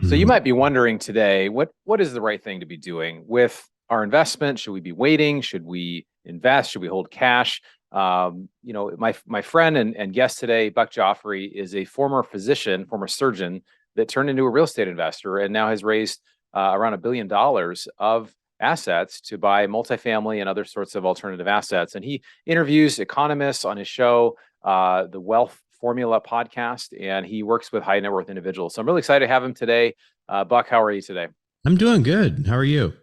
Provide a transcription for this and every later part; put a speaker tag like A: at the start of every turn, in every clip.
A: So you
B: Mhm.
A: might be wondering today, what is the right thing to be doing with our investment? Should we be waiting? Should we invest? Should we hold cash? My friend and guest today, Buck Joffrey, is a former physician, former surgeon that turned into a real estate investor and now has raised around $1 billion of assets to buy multifamily and other sorts of alternative assets. And he interviews economists on his show, the Wealth Formula podcast, and he works with high net worth individuals. So I'm really excited to have him today. Buck, how are you today?
B: I'm doing good. How are you?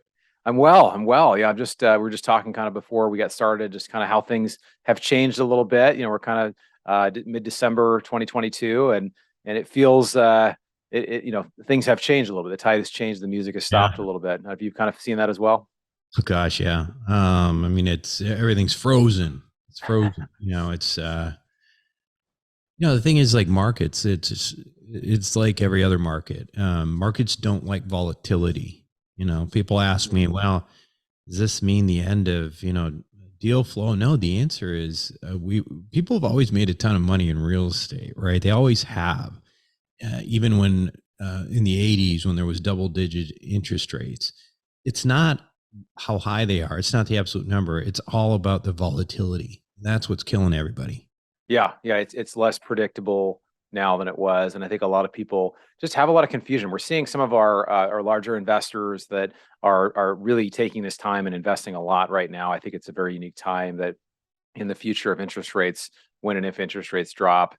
A: I'm well. I'm well. Yeah, I'm just we were just talking kind of before we got started, just kind of how things have changed a little bit. We're kind of mid-December 2022, and it feels things have changed a little bit. The tide has changed. The music has
B: Yeah.
A: stopped a little bit. Have you kind of seen that as well?
B: Oh gosh, yeah. I mean, it's everything's frozen. It's frozen. The thing is, like markets, it's like every other market. Markets don't like volatility. People ask me,
A: Mhm.
B: well, does this mean the end of deal flow? No, the answer is we people have always made a ton of money in real estate, right? They always have. Even when in the 80s when there was double digit interest rates, it's not how high they are, it's not the absolute number, it's all about the volatility. That's what's killing everybody.
A: Yeah, it's less predictable now than it was, and I think a lot of people just have a lot of confusion. We're seeing some of our larger investors that are really taking this time and investing a lot right now. I think it's a very unique time that in the future of interest rates, when and if interest rates drop,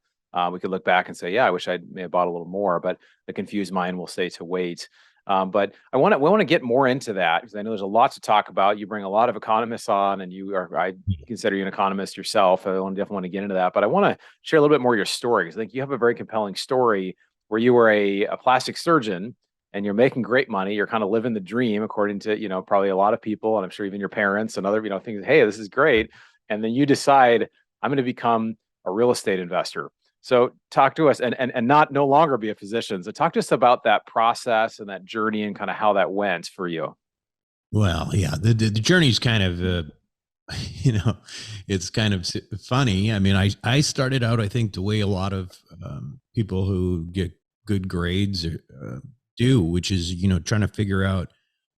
A: we could look back and say, yeah, I wish I may have bought a little more, but the confused mind will say to wait. But we want to get more into that because I know there's a lot to talk about. You bring a lot of economists on, and I consider you an economist yourself. Definitely want to get into that, but I want to share a little bit more of your story because I think you have a very compelling story where you were a plastic surgeon and you're making great money. You're kind of living the dream, according to probably a lot of people, and I'm sure even your parents and other things. Hey, this is great, and then you decide I'm going to become a real estate investor. So talk to us and not no longer be a physician. So talk to us about that process and that journey and kind of how that went for you.
B: Well, yeah, the journey's kind of you know it's kind of funny. I mean, I started out, I think, the way a lot of people who get good grades do, which is trying to figure out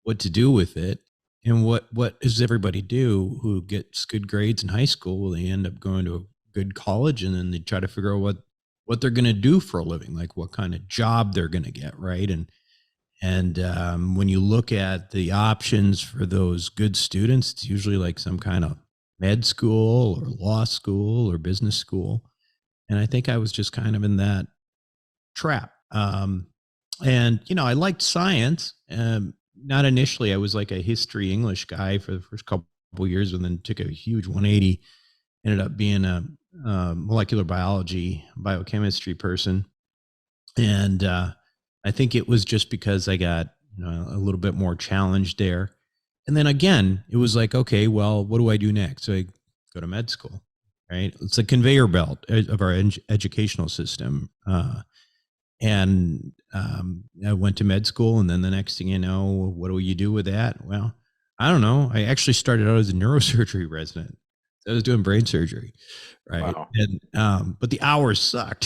B: what to do with it. And what does everybody do who gets good grades in high school? Well, they end up going to a good college, and then they try to figure out what they're going to do for a living, like what kind of job they're going to get, right? And when you look at the options for those good students, it's usually like some kind of med school or law school or business school. And I think I was just kind of in that trap. And I liked science. Not initially. I was like a history English guy for the first couple of years, and then took a huge 180. Ended up being a molecular biology, biochemistry person. And I think it was just because I got a little bit more challenged there. And then again, it was like, okay, well, what do I do next? So I go to med school, right? It's a conveyor belt of our educational system. And I went to med school, and then the next thing you know, what do you do with that? Well, I don't know. I actually started out as a neurosurgery resident. So I was doing brain surgery, right?
A: Wow.
B: And but the hours sucked.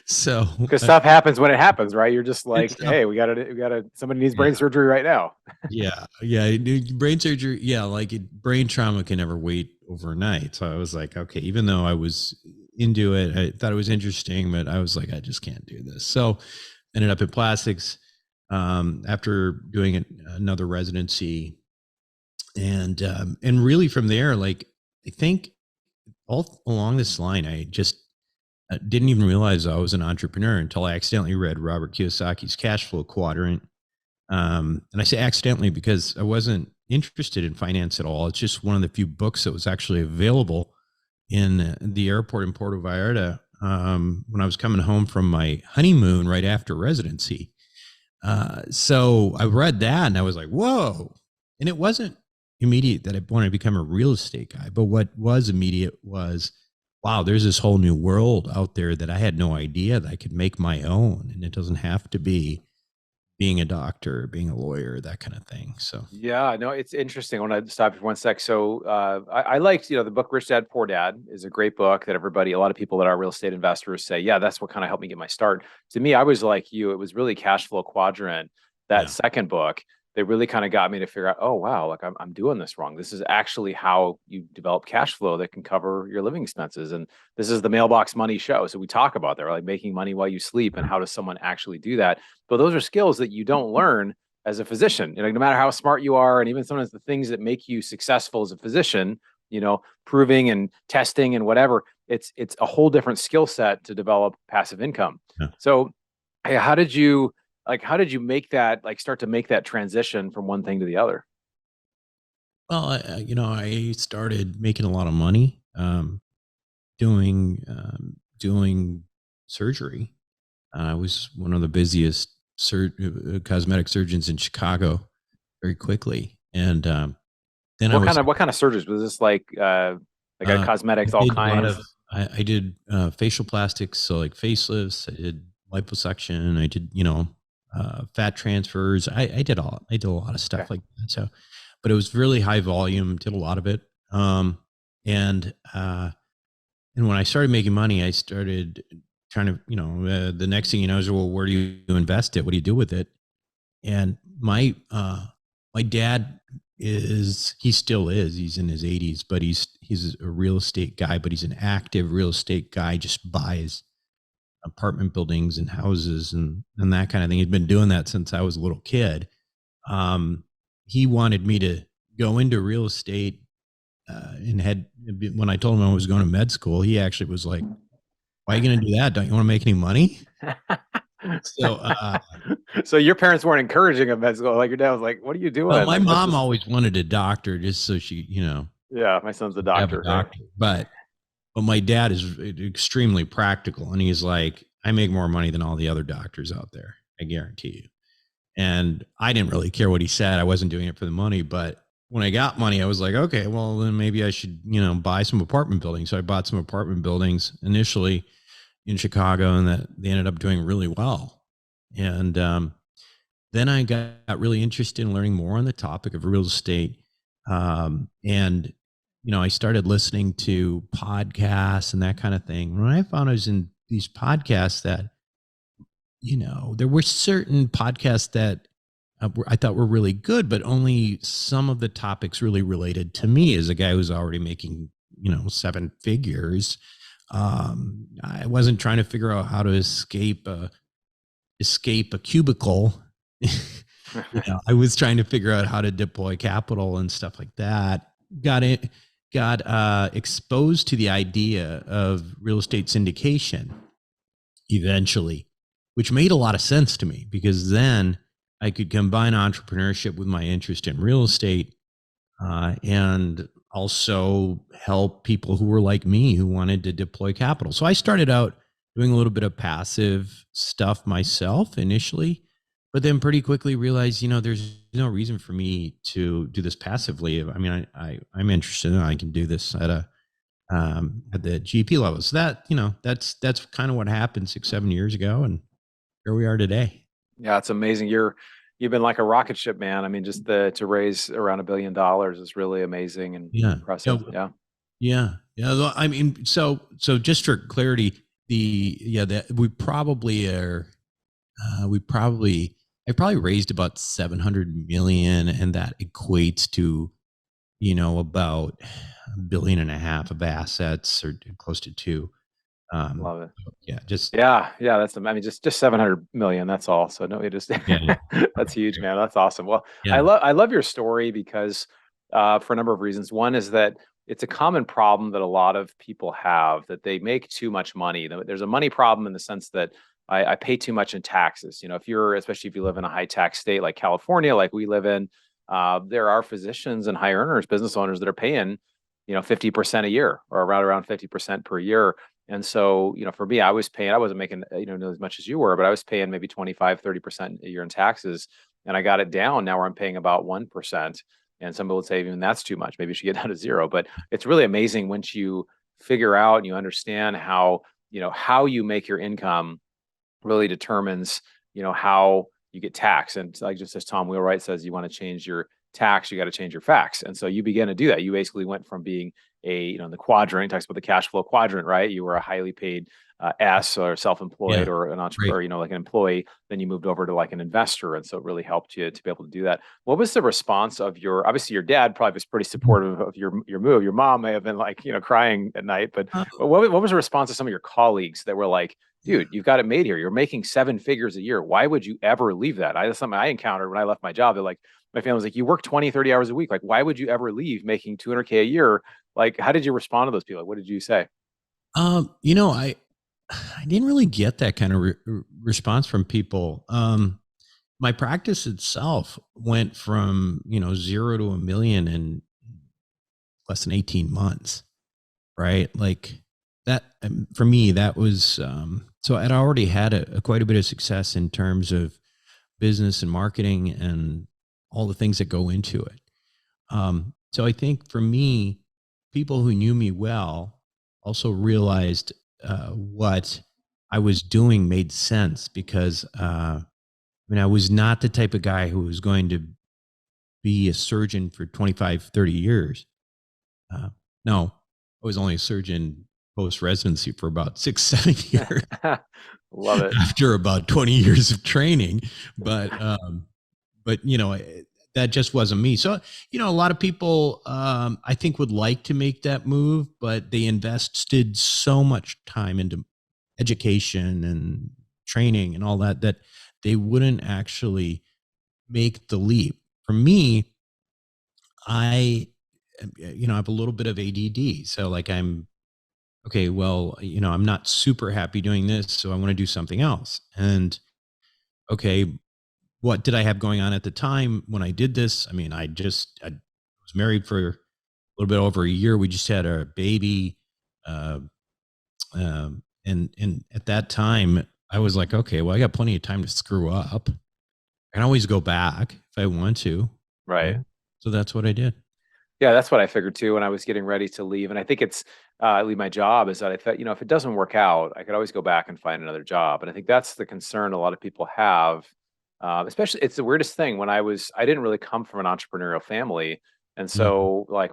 B: So
A: Because stuff happens when it happens, right? You're just
B: it's
A: like, hey, we gotta, somebody needs brain
B: yeah,
A: surgery right now.
B: yeah. Brain surgery, yeah, like brain trauma can never wait overnight. So I was like, okay, even though I was into it, I thought it was interesting, but I was like, I just can't do this. So ended up in plastics after doing another residency, and really from there, like I think all along this line, I just didn't even realize I was an entrepreneur until I accidentally read Robert Kiyosaki's Cash Flow Quadrant. And I say accidentally because I wasn't interested in finance at all. It's just one of the few books that was actually available in the airport in Puerto Vallarta when I was coming home from my honeymoon right after residency. So I read that and I was like, whoa. And it wasn't immediate that I wanted to become a real estate guy. But what was immediate was, wow, there's this whole new world out there that I had no idea that I could make my own. And it doesn't have to be being a doctor, being a lawyer, that kind of thing. So
A: Yeah, no, it's interesting. I want to stop you for one sec. So I liked, the book Rich Dad Poor Dad is a great book that everybody, a lot of people that are real estate investors say, yeah, that's what kind of helped me get my start. To me, I was like you, it was really Cash Flow Quadrant, that
B: yeah,
A: second book, that really kind of got me to figure out, oh wow, like I'm doing this wrong. This is actually how you develop cash flow that can cover your living expenses. And this is the Mailbox Money Show. So we talk about that, like making money while you sleep, and how does someone actually do that? But those are skills that you don't learn as a physician. No matter how smart you are, and even sometimes the things that make you successful as a physician, proving and testing and whatever, it's a whole different skill set to develop passive income.
B: yeah.
A: So, hey, how did you make that, like, start to make that transition from one thing to the other?
B: Well, I started making a lot of money doing surgery. I was one of the busiest cosmetic surgeons in Chicago very quickly, and then I
A: What
B: was
A: kind of what kind of surgeries was this, like a
B: I
A: cosmetics, all
B: did a lot of
A: kinds?
B: I did facial plastics, so like facelifts. I did liposuction. I did fat transfers. I did a lot of
A: Okay.
B: stuff like that. So, but it was really high volume. Did a lot of it. And and when I started making money, I started trying to the next thing you know is, well, where do you invest it? What do you do with it? And my dad he still is, he's in his 80s, but he's a real estate guy, but he's an active real estate guy, just buys apartment buildings and houses and that kind of thing. He's been doing that since I was a little kid. um he wanted me to go into real estate, and had when I told him I was going to med school, he actually was like, why are you going to do that? Don't you want to make any money? So
A: So your parents weren't encouraging of med school. Like, your dad was like, "What are you
B: well,
A: doing?
B: my
A: Like, let's
B: mom
A: just."
B: always wanted a doctor just so she
A: Yeah, my son's a
B: have a
A: doctor, right?
B: doctor. But my dad is extremely practical, and he's like, I make more money than all the other doctors out there. I guarantee you. And I didn't really care what he said. I wasn't doing it for the money, but when I got money, I was like, okay, well then maybe I should, buy some apartment buildings. So I bought some apartment buildings initially in Chicago, and that they ended up doing really well. And then I got really interested in learning more on the topic of real estate. And, I started listening to podcasts and that kind of thing. When I found I was in these podcasts that, there were certain podcasts that I thought were really good, but only some of the topics really related to me as a guy who's already making, seven figures. I wasn't trying to figure out how to escape a cubicle. I was trying to figure out how to deploy capital and stuff like that. Got exposed to the idea of real estate syndication eventually, which made a lot of sense to me because then I could combine entrepreneurship with my interest in real estate, and also help people who were like me who wanted to deploy capital. So I started out doing a little bit of passive stuff myself initially, but then pretty quickly realized, there's no reason for me to do this passively. I mean, I'm interested in, I can do this at the GP level. So that, that's kind of what happened 6, 7 years ago. And here we are today.
A: Yeah, it's amazing. You've been like a rocket ship, man. I mean, just to raise around $1 billion is really amazing and
B: Yeah.
A: impressive. Yeah.
B: Yeah. Yeah. I mean, so just for clarity, that we probably are, I probably raised about 700 million, and that equates to, about 1.5 billion of assets, or close to two.
A: Love it.
B: Yeah, just,
A: Yeah, yeah, I mean, just 700 million, that's all. So no, it just
B: yeah,
A: that's huge, man. That's awesome. Well, I
B: yeah,
A: love I love your story because for a number of reasons. One is that it's a common problem that a lot of people have, that they make too much money. There's a money problem in the sense that I pay too much in taxes. Especially if you live in a high tax state like California, like we live in, there are physicians and high earners, business owners that are paying, 50% a year, or around 50% per year. And so, for me, I wasn't making, as much as you were, but I was paying maybe 25, 30% a year in taxes. And I got it down now where I'm paying about 1%. And some people would say even that's too much. Maybe you should get down to zero. But it's really amazing once you figure out and you understand how you make your income really determines, how you get taxed. And like just as Tom Wheelwright says, you want to change your tax, you got to change your facts. And so you begin to do that. You basically went from being the quadrant, talks about the cash flow quadrant, right? You were a highly paid S or
B: Yeah.
A: self-employed or an
B: Right.
A: entrepreneur, like an employee. Then you moved over to like an investor. And so it really helped you to be able to do that. What was the response of obviously your dad probably was pretty supportive of your move. Your mom may have been like, crying at night, but what was the response of some of your colleagues that were like, dude, you've got it made here. You're making 7 figures a year. Why would you ever leave that? That's something I encountered when I left my job. They're like, my family was like, you work 20, 30 hours a week. Like, why would you ever leave making 200K a year? Like, how did you respond to those people? Like, what did you say?
B: I didn't really get that kind of response from people. My practice itself went from, 0 to 1 million in less than 18 months, right? Like that, for me, that was, so I'd already had quite a bit of success in terms of business and marketing and all the things that go into it. So I think for me, people who knew me well also realized what I was doing made sense because I was not the type of guy who was going to be a surgeon for 25, 30 years. No, I was only a surgeon post residency for about 6, 7 years
A: Love it.
B: after about 20 years of training. But that just wasn't me. So, a lot of people, I think would like to make that move, but they invested so much time into education and training and all that, that they wouldn't actually make the leap. For me, I, I have a little bit of ADD. So like okay, well, I'm not super happy doing this. So I want to do something else. And okay, what did I have going on at the time when I did this? I mean, I was married for a little bit over a year. We just had a baby. Uh, and at that time I was like, okay, well, I got plenty of time to screw up. I can always go back if I want to.
A: Right.
B: So that's what I did.
A: Yeah, that's what I figured too when I was getting ready to leave. And I think it's leave my job is that I thought, if it doesn't work out, I could always go back and find another job. And I think that's the concern a lot of people have. Especially, it's the weirdest thing when I didn't really come from an entrepreneurial family. And
B: Mhm.
A: so like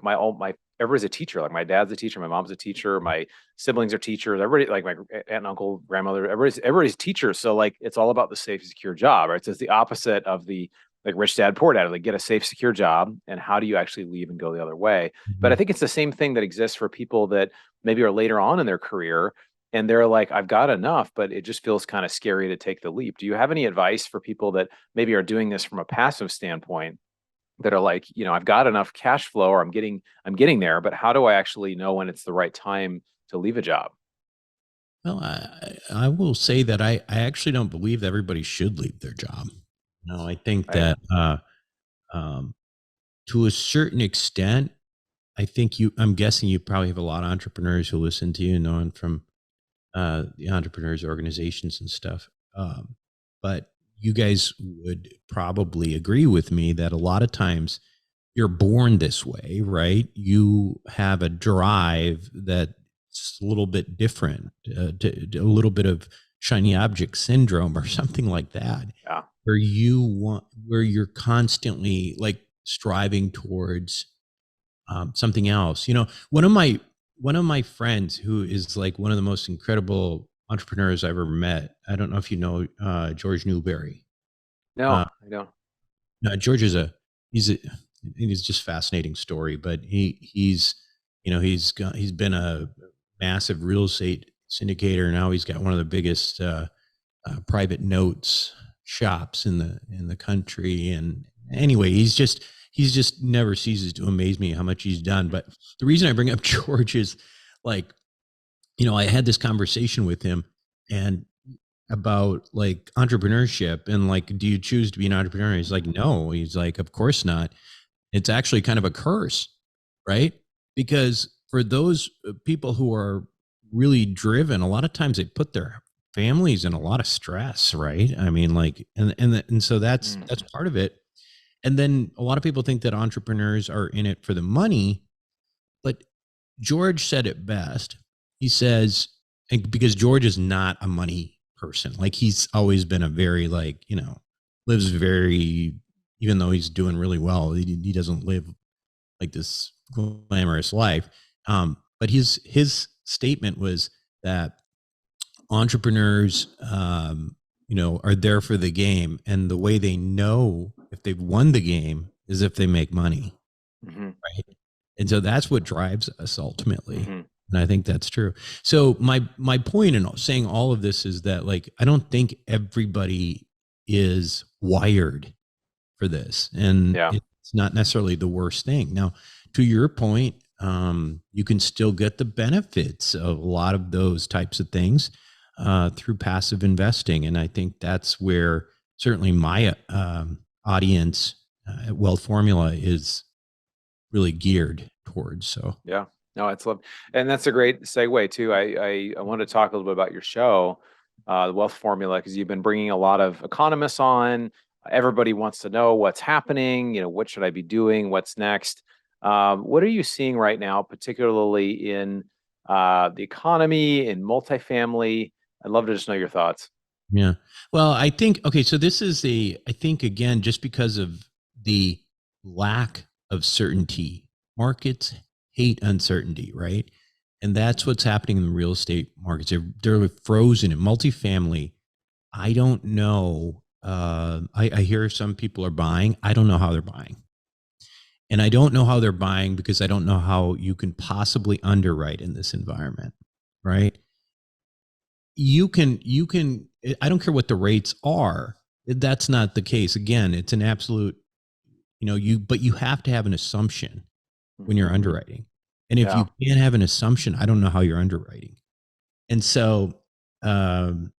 A: everybody's a teacher. Like my dad's a teacher, my mom's a teacher, my siblings are teachers, everybody like my aunt and uncle, grandmother, everybody's teachers. So like it's all about the safe, secure job, right? So it's the opposite of the like rich dad, poor dad, like get a safe, secure job. And how do you actually leave and go the other way? But I
B: Mhm.
A: think it's the same thing that exists for people that maybe are later on in their career and they're like, I've got enough, but it just feels kind of scary to take the leap. Do you have any advice for people that maybe are doing this from a passive standpoint that are like, I've got enough cash flow or I'm getting there, but how do I actually know when it's the right time to leave a job?
B: Well, I will say that I actually don't believe that everybody should leave their job. No, I think
A: Right.
B: that um, to a certain extent, I think I'm guessing you probably have a lot of entrepreneurs who listen to you, knowing from the entrepreneurs organizations and stuff. But you guys would probably agree with me that a lot of times you're born this way, right? You have a drive that's a little bit different, a little bit of shiny object syndrome or something like that,
A: Yeah.
B: where you're constantly like striving towards something else. One of my friends who is like one of the most incredible entrepreneurs I've ever met. I don't know if you know George Newberry. Uh,
A: No, I don't.
B: no, George he's just fascinating story, but he's been a massive real estate syndicator. Now he's got one of the biggest private notes shops in the country. And anyway, he's just never ceases to amaze me how much he's done. But the reason I bring up George is like, I had this conversation with him and about like entrepreneurship and like, do you choose to be an entrepreneur? He's like, no. He's like, of course not. It's actually kind of a curse, right? Because for those people who are really driven, a lot of times they put their families in a lot of stress, right? I mean, like, and so that's
A: Mm.
B: part of it. And then a lot of people think that entrepreneurs are in it for the money, but George said it best. He says, and because George is not a money person, like he's always been a very like, lives very, even though he's doing really well, he doesn't live like this glamorous life. But his statement was that entrepreneurs, are there for the game, and the way they know if they've won the game is if they make money,
A: Hmm.
B: right? And so that's what drives us ultimately.
A: Hmm.
B: And I think that's true. So my point in saying all of this is that, like, I don't think everybody is wired for this, and
A: Yeah.
B: it's not necessarily the worst thing. Now, to your point, you can still get the benefits of a lot of those types of things through passive investing, and I think that's where certainly my audience at Wealth Formula is really geared towards. So,
A: Yeah. No, it's love, and that's a great segue too. I want to talk a little bit about your show, the Wealth Formula, because you've been bringing a lot of economists on. Everybody wants to know what's happening. What should I be doing? What's next? What are you seeing right now, particularly in the economy, in multifamily? I'd love to just know your thoughts.
B: yeah. Well, I think, okay, so I think, again, just because of the lack of certainty, markets hate uncertainty, right? And that's what's happening in the real estate markets. They're frozen in multifamily. I don't know. I hear some people are buying. I don't know how they're buying. And I don't know how they're buying because I don't know how you can possibly underwrite in this environment, right? You can I don't care what the rates are. That's not the case. Again, it's an absolute, but you have to have an assumption when you're
A: Mhm.
B: underwriting. And if
A: Yeah.
B: you can't have an assumption, I don't know how you're underwriting. And so um,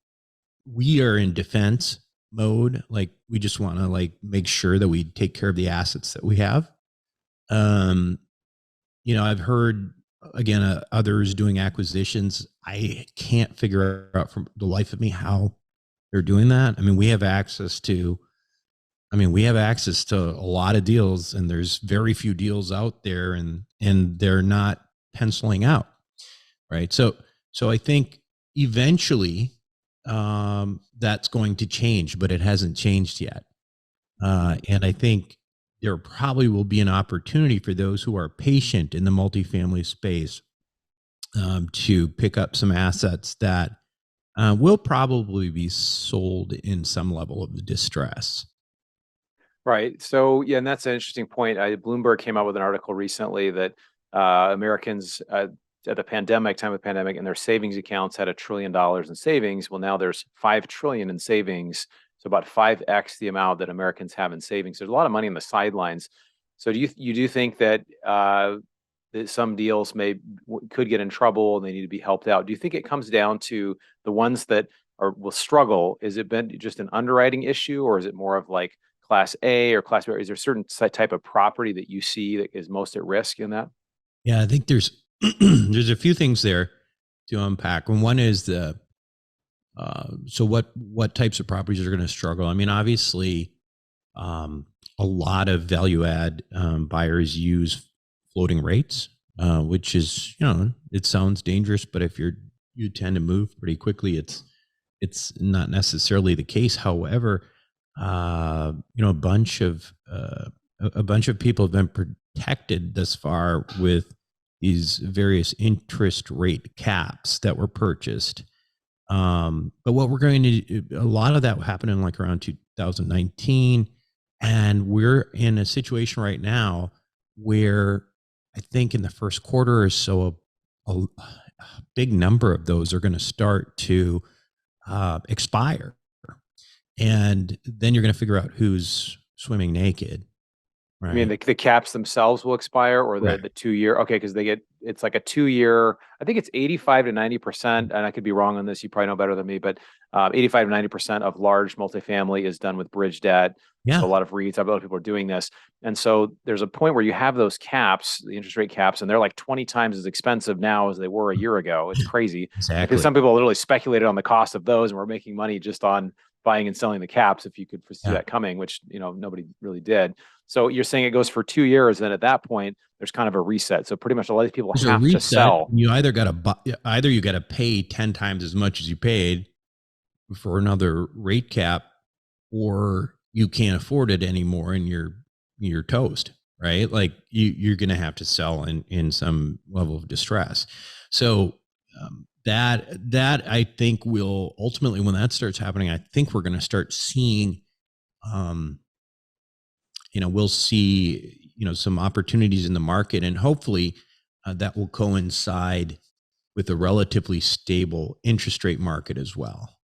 B: we are in defense mode. Like, we just want to, like, make sure that we take care of the assets that we have. Um, I've heard, again, others doing acquisitions. I can't figure out from the life of me how they're doing that. I mean, we have access to a lot of deals, and there's very few deals out there, and they're not penciling out, right? So I think eventually that's going to change, but it hasn't changed yet. And I think there probably will be an opportunity for those who are patient in the multifamily space to pick up some assets that will probably be sold in some level of distress.
A: Right. So yeah, and that's an interesting point. Bloomberg came out with an article recently that Americans at the time of the pandemic, and their savings accounts had $1 trillion in savings. Well, now there's 5 trillion in savings, so about 5x the amount that Americans have in savings. There's a lot of money on the sidelines. So do you think that that some deals could get in trouble and they need to be helped out? Do you think it comes down to the ones that will struggle? Is it been just an underwriting issue, or is it more of like Class A or Class B? Is there a certain type of property that you see that is most at risk in that?
B: Yeah, I think there's there's a few things there to unpack. And one is so what types of properties are going to struggle? I mean, obviously, um, a lot of value add buyers use floating rates, which is, it sounds dangerous, but if you tend to move pretty quickly, it's not necessarily the case. However, a bunch of people have been protected thus far with these various interest rate caps that were purchased. But what we're going to a lot of that happened in, like, around 2019, and we're in a situation right now where I think in the first quarter or so, a big number of those are going to start to expire, and then you're going to figure out who's swimming naked,
A: I mean,
B: right?
A: the caps themselves will expire, or the
B: Correct.
A: the 2 year. Okay, because it's like a 2 year. I think it's 85 to 90%, and I could be wrong on this. You probably know better than me, but 85 to 90% of large multifamily is done with bridge debt. So a
B: Yeah,
A: lot of REITs, a lot of people are doing this, and so there's a point where you have those caps, the interest rate caps, and they're like 20 times as expensive now as they were a year ago. It's crazy because
B: exactly.
A: some people literally speculated on the cost of those and were making money just on buying and selling the caps. If you could foresee
B: Yeah.
A: that coming, which nobody really did. So you're saying it goes for 2 years, then at that point, there's kind of a reset. So pretty much a lot of these people
B: There's a
A: have to
B: reset.
A: sell.
B: You either you got to pay 10 times as much as you paid for another rate cap, or you can't afford it anymore and you're toast, right? Like you're going to have to sell in some level of distress. So that I think will ultimately, when that starts happening, I think we're going to start seeing, um, we'll see, some opportunities in the market, and hopefully that will coincide with a relatively stable interest rate market as well.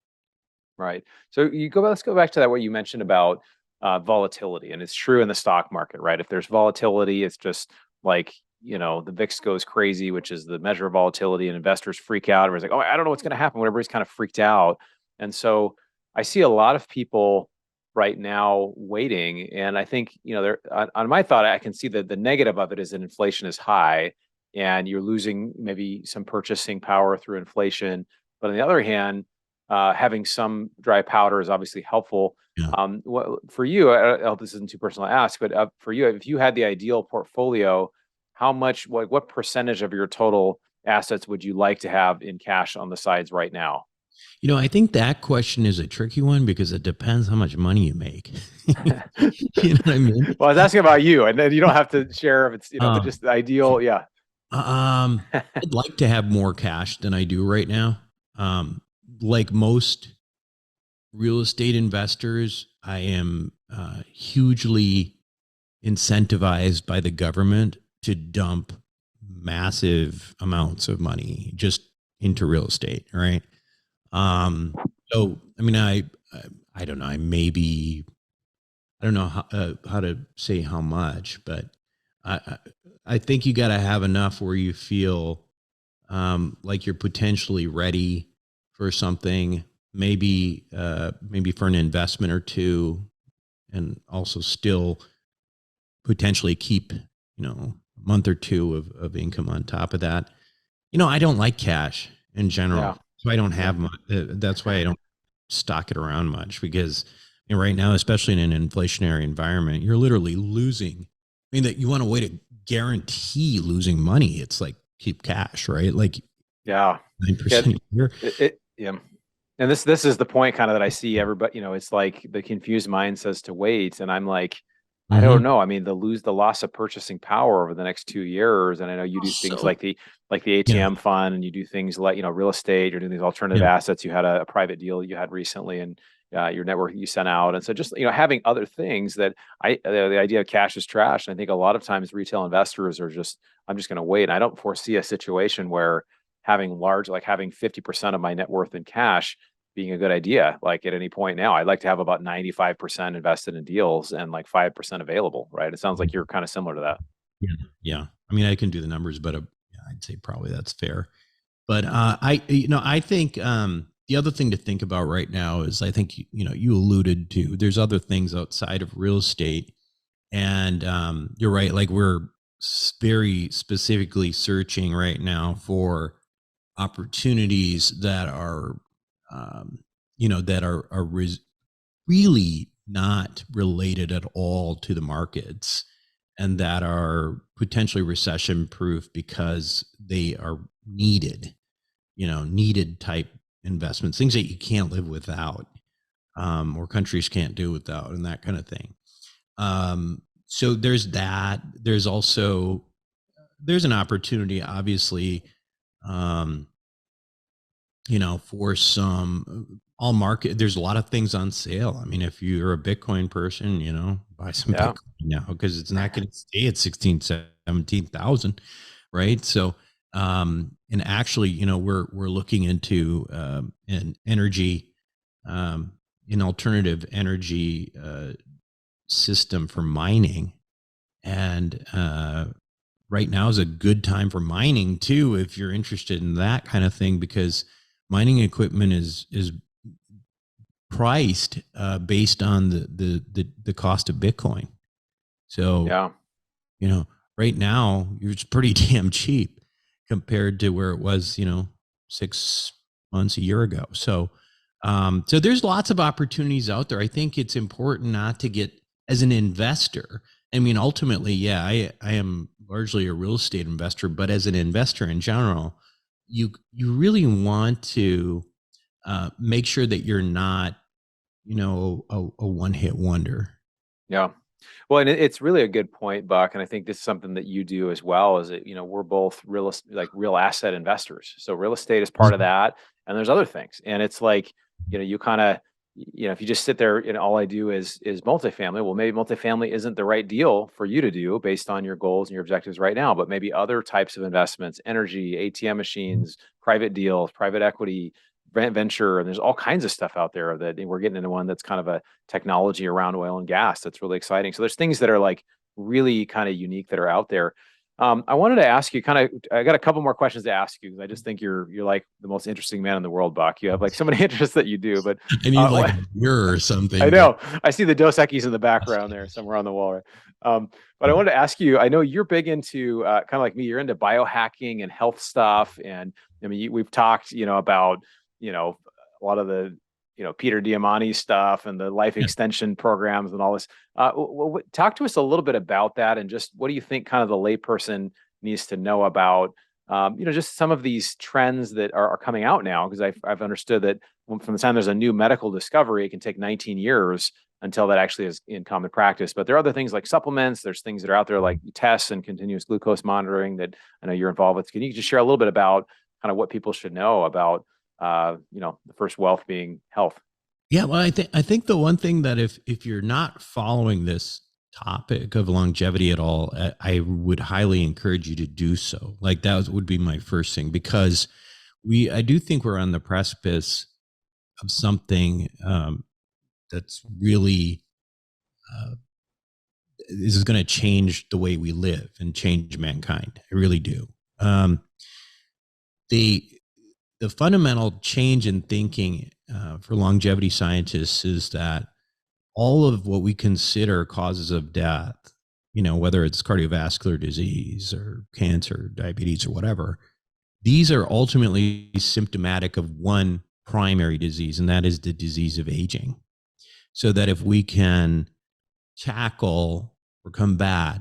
A: Right. So let's go back to that, what you mentioned about volatility. And it's true in the stock market, right? If there's volatility, it's just like, the VIX goes crazy, which is the measure of volatility, and investors freak out. Everybody's like, oh, I don't know what's going to happen. Everybody's kind of freaked out. And so I see a lot of people right now waiting. And I think, they're on my thought, I can see that the negative of it is that inflation is high and you're losing maybe some purchasing power through inflation. But on the other hand, having some dry powder is obviously helpful.
B: Yeah.
A: For you, I hope this isn't too personal to ask, but for you, if you had the ideal portfolio, how much, what percentage of your total assets would you like to have in cash on the sides right now?
B: I think that question is a tricky one because it depends how much money you make. You know what I mean?
A: Well, I was asking about you, and then you don't have to share if it's, but
B: Uh,
A: just the ideal, yeah.
B: I'd like to have more cash than I do right now. Like most real estate investors, I am hugely incentivized by the government to dump massive amounts of money just into real estate, right? Um, so I mean, I don't know. I don't know how to say how much, but I I, I think you got to have enough where you feel like you're potentially ready for something, maybe for an investment or two, and also still potentially keep a month or two of income on top of that. I don't like cash in
A: Yeah.
B: general, so I don't
A: Yeah.
B: have much. That's why I don't stock it around much because right now, especially in an inflationary environment, you're literally losing. I mean, that you want a way to guarantee losing money. It's like keep cash, right? Like
A: Yeah. Yeah.
B: 9% a year.
A: Yeah. And this is the point kind of that I see everybody, it's like the confused mind says to wait. And I'm like, I don't
B: Mm-hmm.
A: know. I mean, the loss of purchasing power over the next 2 years. And I know you do things
B: So
A: like the
B: yeah,
A: ATM fund, and you do things like, real estate, you're doing these alternative
B: yeah,
A: assets. You had a private deal you had recently, and your network you sent out. And so just, having other things that the idea of cash is trash. And I think a lot of times retail investors are just, I'm just going to wait. And I don't foresee a situation where having 50% of my net worth in cash being a good idea. Like at any point now, I'd like to have about 95% invested in deals and like 5% available, right? It sounds like you're kind of similar to that.
B: yeah, yeah. I mean, I can do the numbers, but yeah, I'd say probably that's fair. But I think the other thing to think about right now is I think you alluded to there's other things outside of real estate, and you're right. Like we're very specifically searching right now for opportunities that are, really not related at all to the markets and that are potentially recession proof because they are needed type investments, things that you can't live without, or countries can't do without, and that kind of thing. So there's that. There's an opportunity, obviously, um, for some all market. There's a lot of things on sale. I mean, if you're a Bitcoin person, buy some
A: Yeah.
B: Bitcoin now because it's not going to stay at 16, 17,000, right? So, and actually, we're looking into um, an alternative energy system for mining, and right now is a good time for mining too if you're interested in that kind of thing because mining equipment is priced based on the cost of Bitcoin. So
A: Yeah.
B: you know right now it's pretty damn cheap compared to where it was 6 months, a year ago. So there's lots of opportunities out there. I think it's important not to get, as an investor, I mean, ultimately, yeah, I am largely a real estate investor, but as an investor in general, you really want to make sure that you're not a one-hit wonder.
A: Yeah. Well, and it's really a good point, Buck. And I think this is something that you do as well. Is that we're both like real asset investors. So real estate is part of
B: Mhm.
A: that, and there's other things. And it's like you kind of if you just sit there and all I do is multifamily. Well, maybe multifamily isn't the right deal for you to do based on your goals and your objectives right now. But maybe other types of investments, energy, ATM machines, private deals, private equity, venture, and there's all kinds of stuff out there that we're getting into one that's kind of a technology around oil and gas that's really exciting. So there's things that are like really kind of unique that are out there. I wanted to ask you I got a couple more questions to ask you because I just think you're like the most interesting man in the world, Buck. You have like so many interests that you do, but
B: I need like a mirror or
A: I
B: something, but
A: know I see the Dos Equis in the background there somewhere on the wall. Right? But I wanted to ask you, I know you're big into kind of like me, you're into biohacking and health stuff. And I mean, we've talked, about, a lot of the, Peter Diamandis stuff and the life
B: yeah.
A: extension programs and all this. Talk to us a little bit about that and just what do you think kind of the layperson needs to know about, just some of these trends that are coming out now? Because I've understood that from the time there's a new medical discovery, it can take 19 years until that actually is in common practice. But there are other things like supplements. There's things that are out there like tests and continuous glucose monitoring that I know you're involved with. Can you just share a little bit about kind of what people should know about, the first wealth being health?
B: Yeah, well, I think the one thing that if you're not following this topic of longevity at all, I would highly encourage you to do so. Like would be my first thing, because I do think we're on the precipice of something that's really uh, is going to change the way we live and change mankind. I really do. Um, the the fundamental change in thinking for longevity scientists is that all of what we consider causes of death, whether it's cardiovascular disease or cancer, diabetes, or whatever, these are ultimately symptomatic of one primary disease, and that is the disease of aging. So that if we can tackle or combat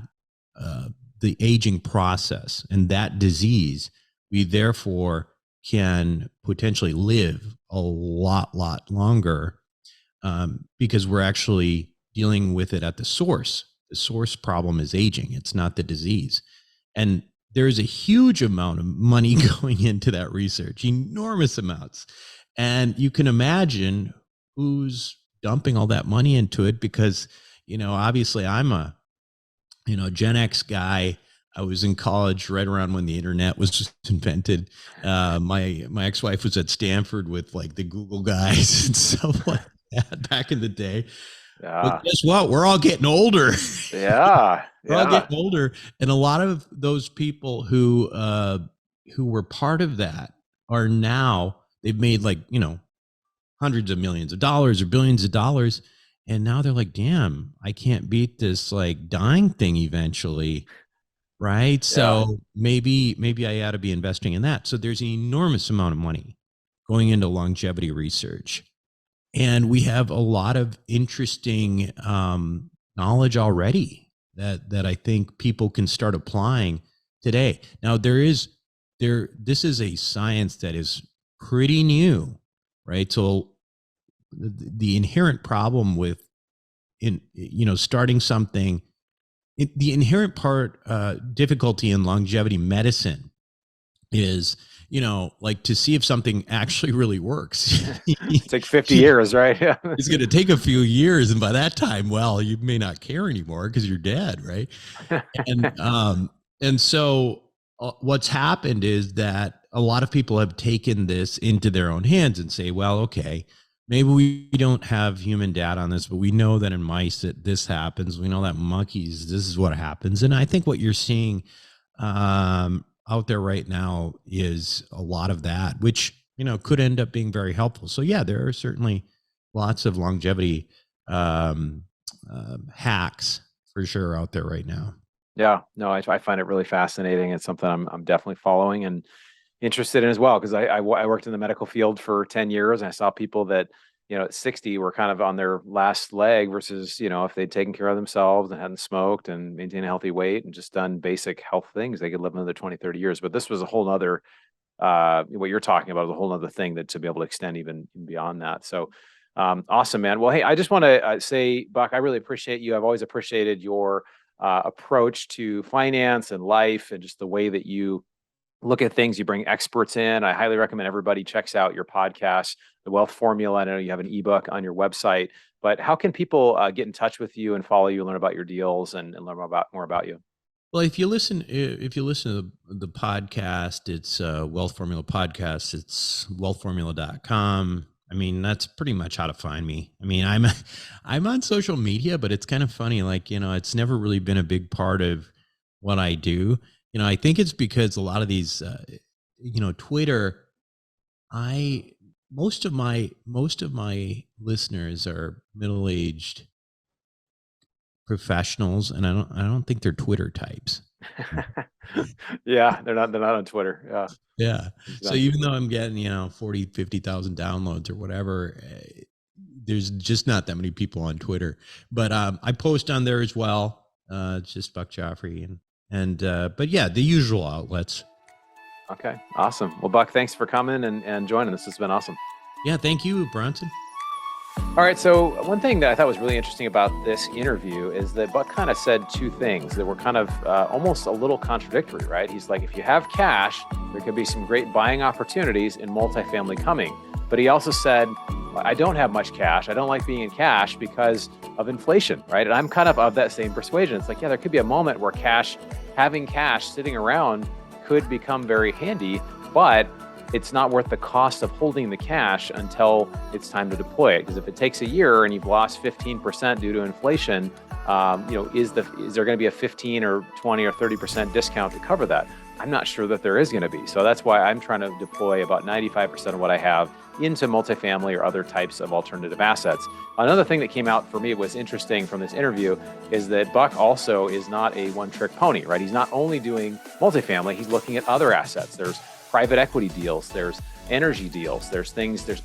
B: uh, the aging process and that disease, we therefore can potentially live a lot longer, because we're actually dealing with it at the source. The source problem is aging, it's not the disease. And there's a huge amount of money going into that research, enormous amounts. And you can imagine who's dumping all that money into it because, obviously I'm a, Gen X guy. I was in college right around when the internet was just invented. My ex-wife was at Stanford with like the Google guys and stuff like that back in the day. But
A: Yeah.
B: guess what? We're all getting older.
A: Yeah.
B: We're all
A: Yeah.
B: getting older, and a lot of those people who were part of that are now they've made like hundreds of millions of dollars or billions of dollars, and now they're like, damn, I can't beat this like dying thing eventually, right?
A: Yeah.
B: So maybe I ought to be investing in that. So there's an enormous amount of money going into longevity research, and we have a lot of interesting knowledge already that I think people can start applying today. Now this is a science that is pretty new, right? So the inherent problem with starting something, the inherent part difficulty in longevity medicine is like to see if something actually really works.
A: Take 50 years, right? Yeah.
B: It's going to take a few years, and by that time, well, you may not care anymore because you're dead, right? And so what's happened is that a lot of people have taken this into their own hands and say, well, okay, maybe we don't have human data on this, but we know that in mice that this happens. We know that monkeys, this is what happens. And I think what you're seeing out there right now is a lot of that, which could end up being very helpful. So yeah, there are certainly lots of longevity hacks for sure out there right now.
A: Yeah, no, I find it really fascinating. It's something I'm definitely following and interested in as well because I worked in the medical field for 10 years and I saw people that at 60 were kind of on their last leg versus if they'd taken care of themselves and hadn't smoked and maintained a healthy weight and just done basic health things, they could live another 20, 30 years. But this was a whole nother what you're talking about is a whole nother thing that to be able to extend even beyond that. So Awesome, man. Well, hey, I just want to say, Buck, I really appreciate you. I've always appreciated your approach to finance and life, and just the way that you look at things. You bring experts in. I highly recommend everybody checks out your podcast, The Wealth Formula. I know you have an ebook on your website, but how can people get in touch with you and follow you, learn about your deals, and learn more about you?
B: Well, if you listen to the podcast, it's Wealth Formula Podcast. It's wealthformula.com. I mean, that's pretty much how to find me. I mean, I'm on social media, but it's kind of funny. Like, it's never really been a big part of what I do. I think it's because a lot of these, Twitter, most of my listeners are middle-aged professionals, and I don't think they're Twitter types.
A: Yeah, they're not on Twitter. Yeah.
B: Yeah. So even though I'm getting, 40, 50,000 downloads or whatever, there's just not that many people on Twitter. But I post on there as well. It's just Buck Joffrey but yeah, the usual outlets.
A: Okay, awesome. Well, Buck, thanks for coming and joining us. This has been awesome.
B: Yeah, thank you, Bronson.
A: All right, so one thing that I thought was really interesting about this interview is that Buck kind of said two things that were kind of almost a little contradictory, right? He's like, if you have cash, there could be some great buying opportunities in multifamily coming. But he also said, I don't have much cash. I don't like being in cash because of inflation, right? And I'm kind of that same persuasion. It's like, yeah, there could be a moment where having cash sitting around could become very handy, but it's not worth the cost of holding the cash until it's time to deploy it. Because if it takes a year and you've lost 15% due to inflation, is there going to be a 15 or 20 or 30% discount to cover that? I'm not sure that there is going to be. So that's why I'm trying to deploy about 95% of what I have into multifamily or other types of alternative assets. Another thing that came out for me was interesting from this interview is that Buck also is not a one-trick pony, right? He's not only doing multifamily, he's looking at other assets. There's private equity deals, there's energy deals, there's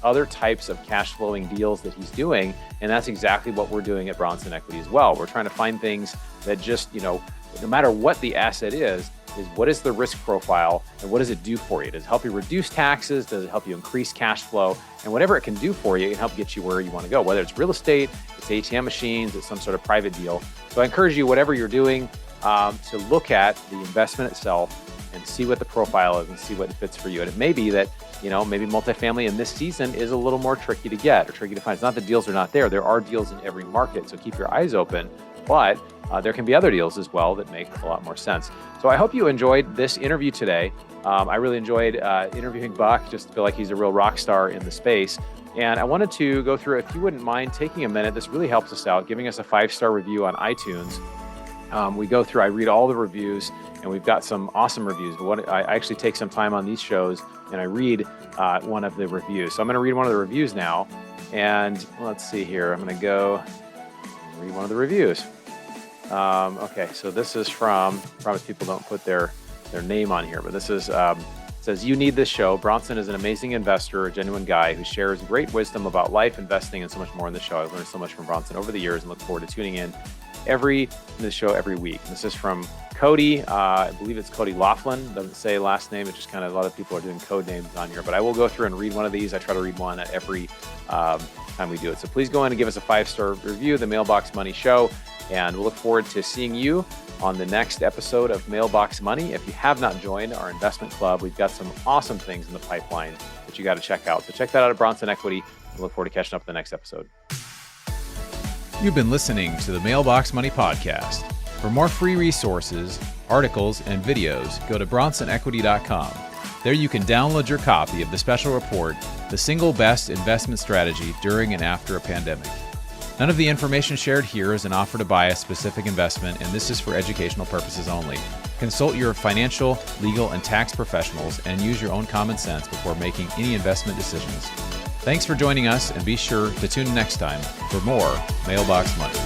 A: other types of cash flowing deals that he's doing. And that's exactly what we're doing at Bronson Equity as well. We're trying to find things that just, no matter what the asset is what is the risk profile and what does it do for you? Does it help you reduce taxes? Does it help you increase cash flow? And whatever it can do for you, it can help get you where you want to go, whether it's real estate, it's ATM machines, it's some sort of private deal. So I encourage you, whatever you're doing, to look at the investment itself and see what the profile is and see what fits for you. And it may be that, maybe multifamily in this season is a little more tricky to get or tricky to find. It's not that deals are not there. There are deals in every market. So keep your eyes open, but there can be other deals as well that make a lot more sense. So I hope you enjoyed this interview today. I really enjoyed interviewing Buck. Just feel like he's a real rock star in the space. And I wanted to go through, if you wouldn't mind taking a minute, this really helps us out, giving us a 5-star review on iTunes. I read all the reviews, and we've got some awesome reviews. But I actually take some time on these shows, and I read one of the reviews. So I'm going to read one of the reviews now. And let's see here. I'm going to go read one of the reviews. Okay, so this is from, I promise people don't put their name on here, but this is, says, you need this show. Bronson is an amazing investor, a genuine guy who shares great wisdom about life, investing, and so much more in the show. I've learned so much from Bronson over the years and look forward to tuning in this show every week. This is from Cody. I believe it's Cody Laughlin. Doesn't say last name. It's just kind of a lot of people are doing code names on here, but I will go through and read one of these. I try to read one at every time we do it. So please go in and give us a 5-star review, The Mailbox Money Show. And we'll look forward to seeing you on the next episode of Mailbox Money. If you have not joined our investment club, we've got some awesome things in the pipeline that you got to check out. So check that out at Bronson Equity. We look forward to catching up in the next episode. You've been listening to the Mailbox Money Podcast. For more free resources, articles, and videos, go to bronsonequity.com. There you can download your copy of the special report, The Single Best Investment Strategy During and After a Pandemic. None of the information shared here is an offer to buy a specific investment, and this is for educational purposes only. Consult your financial, legal, and tax professionals and use your own common sense before making any investment decisions. Thanks for joining us, and be sure to tune in next time for more Mailbox Money.